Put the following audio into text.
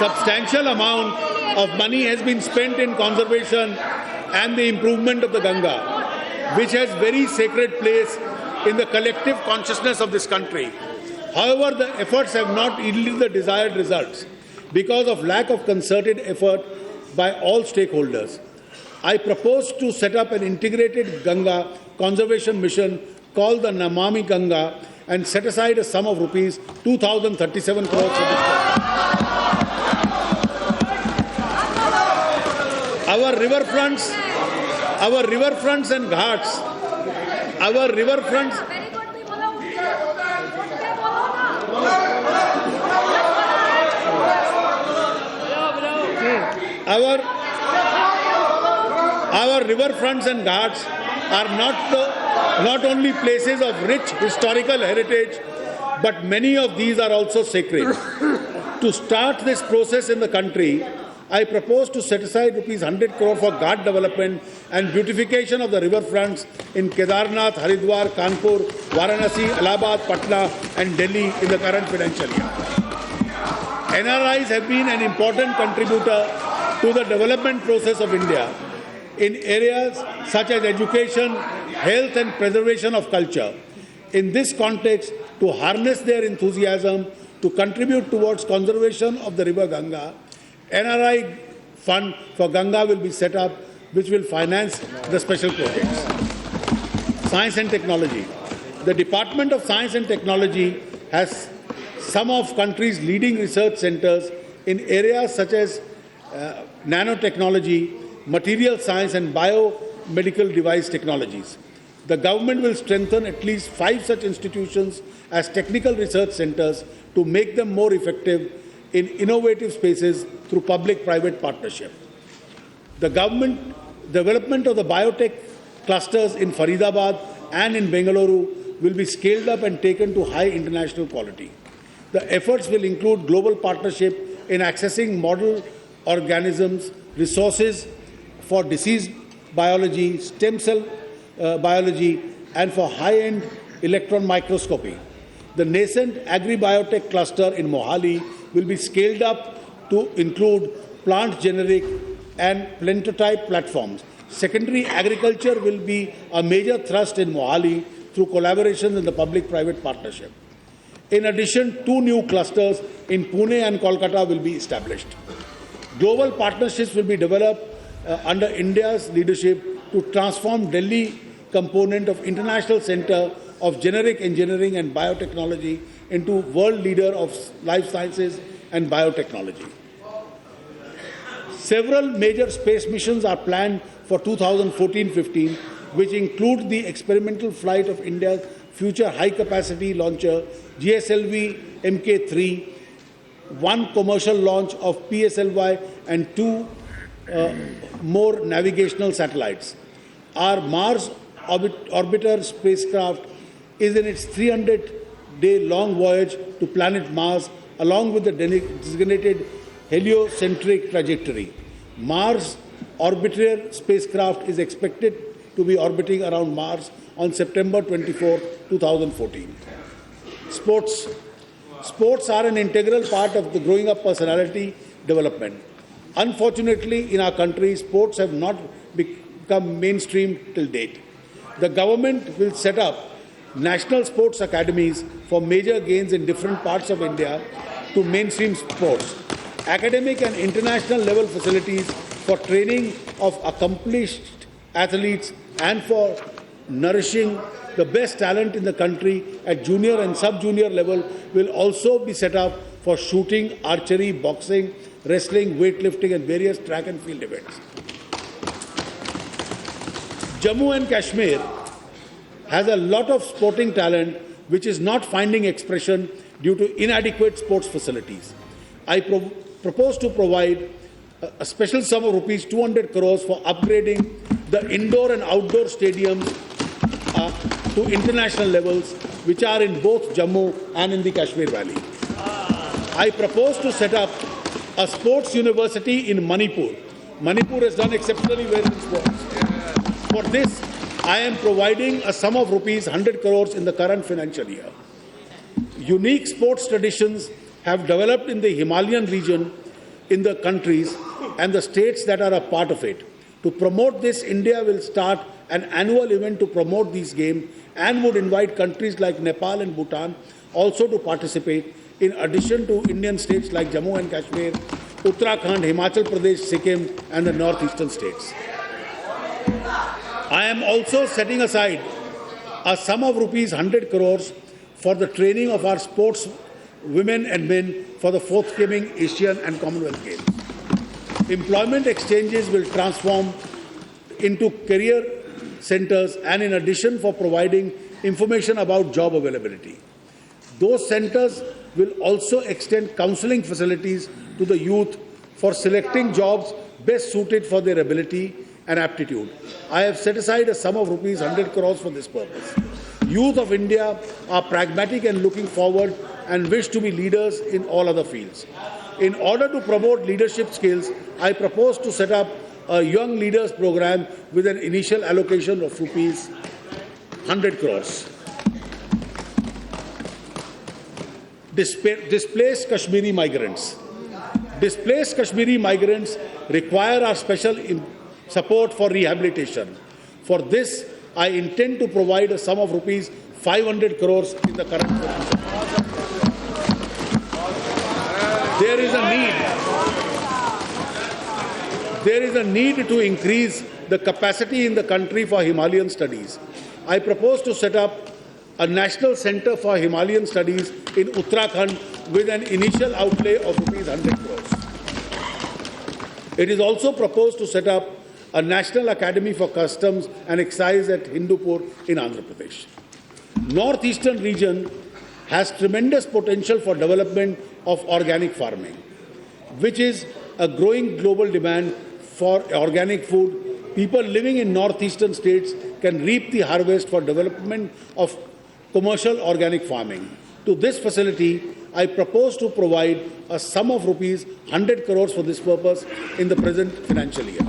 substantial amount of money has been spent in conservation and the improvement of the Ganga, which has very sacred place in the collective consciousness of this country. However, the efforts have not yielded the desired results because of lack of concerted effort by all stakeholders. I propose to set up an integrated Ganga conservation mission called the Namami Ganga and set aside a sum of rupees 2,037 crores for this purpose. Our riverfronts and ghats, our riverfronts and ghats are not only places of rich historical heritage, but many of these are also sacred. To start this process in the country, I propose to set aside rupees 100 crore for ghat development and beautification of the riverfronts in Kedarnath, Haridwar, Kanpur, Varanasi, Allahabad, Patna and Delhi in the current financial year. NRIs have been an important contributor to the development process of India in areas such as education, health and preservation of culture. In this context, to harness their enthusiasm to contribute towards conservation of the river Ganga, NRI fund for Ganga will be set up, which will finance the special projects. Science and technology. The Department of Science and Technology has some of country's leading research centers in areas such as nanotechnology, material science and biomedical device technologies. The government will strengthen at least 5 such institutions as technical research centers to make them more effective in innovative spaces through public-private partnership. The development of the biotech clusters in Faridabad and in Bengaluru will be scaled up and taken to high international quality. The efforts will include global partnership in accessing model organisms, resources for disease biology, stem cell biology, and for high-end electron microscopy. The nascent agri-biotech cluster in Mohali will be scaled up to include plant generic and plantotype platforms. Secondary agriculture will be a major thrust in Mohali through collaboration in the public-private partnership. In addition, 2 new clusters in Pune and Kolkata will be established. Global partnerships will be developed under India's leadership to transform Delhi component of International Centre of Generic Engineering and Biotechnology into world leader of life sciences and biotechnology. Several major space missions are planned for 2014-15, which include the experimental flight of India's future high-capacity launcher GSLV Mk3, 1 commercial launch of PSLY and 2 more navigational satellites. Our Mars orbiter spacecraft is in its 300-day-long voyage to planet Mars, along with the designated heliocentric trajectory. Mars orbiter spacecraft is expected to be orbiting around Mars on September 24, 2014. Sports. Sports are an integral part of the growing up personality development. Unfortunately, in our country, sports have not become mainstream till date. The government will set up national sports academies for major gains in different parts of India to mainstream sports. Academic and international level facilities for training of accomplished athletes and for nourishing the best talent in the country at junior and sub-junior level will also be set up for shooting, archery, boxing, wrestling, weightlifting and various track and field events. Jammu and Kashmir has a lot of sporting talent which is not finding expression due to inadequate sports facilities. I propose to provide a special sum of rupees 200 crores for upgrading the indoor and outdoor stadiums to international levels, which are in both Jammu and in the Kashmir Valley. I propose to set up a sports university in Manipur. Manipur has done exceptionally well in sports. For this, I am providing a sum of rupees 100 crores in the current financial year. Unique sports traditions have developed in the Himalayan region in the countries and the states that are a part of it. To promote this, India will start an annual event to promote these games and would invite countries like Nepal and Bhutan also to participate, in addition to Indian states like Jammu and Kashmir, Uttarakhand, Himachal Pradesh, Sikkim, and the northeastern states. I am also setting aside a sum of rupees 100 crores for the training of our sports women and men for the forthcoming Asian and Commonwealth Games. Employment exchanges will transform into career centers, and in addition for providing information about job availability. Those centers will also extend counseling facilities to the youth for selecting jobs best suited for their ability and aptitude. I have set aside a sum of rupees 100 crores for this purpose. Youth of India are pragmatic and looking forward and wish to be leaders in all other fields. In order to promote leadership skills, I propose to set up a Young Leaders program with an initial allocation of rupees 100 crores. Displaced Kashmiri migrants. Displaced Kashmiri migrants require our special support for rehabilitation. For this, I intend to provide a sum of rupees 500 crores in the current financial year. There is a need to increase the capacity in the country for Himalayan studies. I propose to set up a national center for Himalayan studies in Uttarakhand with an initial outlay of rupees 100 crores. It is also proposed to set up a National Academy for Customs and Excise at Hindupur in Andhra Pradesh. Northeastern region has tremendous potential for development of organic farming, which is a growing global demand for organic food. People living in northeastern states can reap the harvest for development of commercial organic farming. To this facility, I propose to provide a sum of rupees 100 crores for this purpose in the present financial year.